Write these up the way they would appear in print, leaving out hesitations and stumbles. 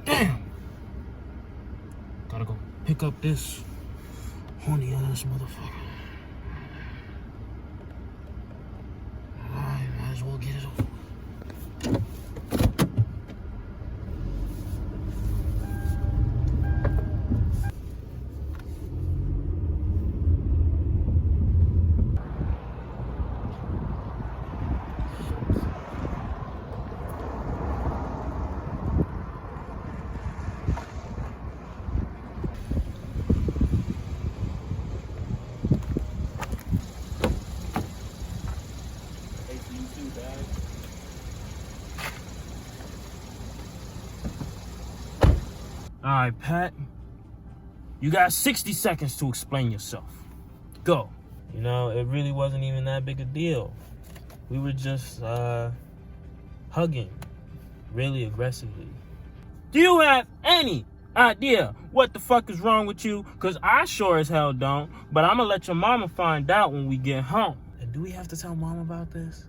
Damn! Gotta go pick up this horny ass motherfucker. Alright, might as well get it over. Alright, Pat. You got 60 seconds to explain yourself. Go. You know, it really wasn't even that big a deal. We were just, hugging really aggressively. Do you have any idea what the fuck is wrong with you? Because I sure as hell don't. But I'm going to let your mama find out when we get home. And do we have to tell mom about this?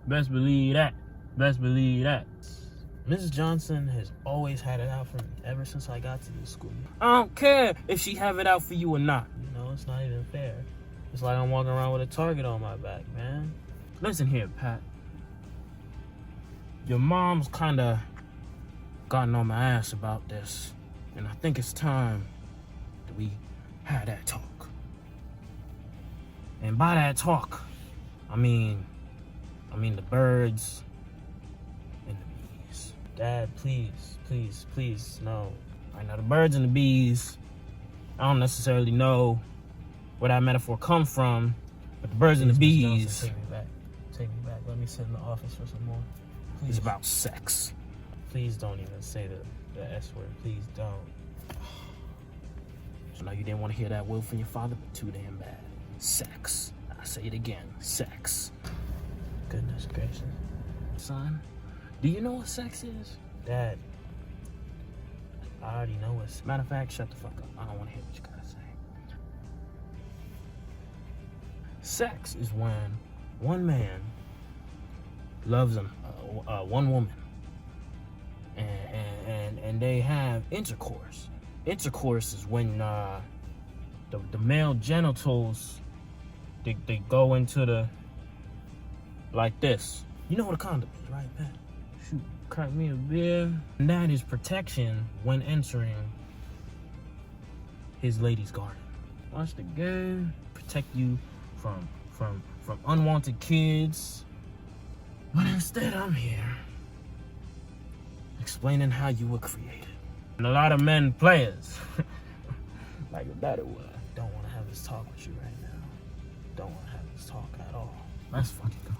Best believe that. Best believe that. Mrs. Johnson has always had it out for me ever since I got to this school. I don't care if she have it out for you or not. You know, it's not even fair. It's like I'm walking around with a target on my back, man. Listen here, Pat. Your mom's kind of gotten on my ass about this. And I think it's time that we had that talk. And by that talk, I mean the birds and the bees. Dad, please, please, please, no. I know the birds and the bees, I don't necessarily know where that metaphor comes from, but the birds and the bees. Johnson, take me back. Take me back. Let me sit in the office for some more. Please. It's about sex. Please don't even say the S word. Please don't. So now you didn't want to hear that word from your father, but too damn bad. Sex. I say it again. Sex. Goodness gracious. Son, do you know what sex is? Dad, I already know what's... Matter of fact, shut the fuck up. I don't want to hear what you gotta say. Sex is when one man loves one woman. And they have intercourse. Intercourse is when the male genitals, they go into the... like this. You know what a condom is, right, Pat? Shoot, crack me a beer. And that is protection when entering his lady's garden. Watch the game. Protect you from unwanted kids. But instead, I'm here explaining how you were created. And a lot of men players, like a better word, don't want to have this talk with you right now. Don't want to have this talk at all. Let's fucking go.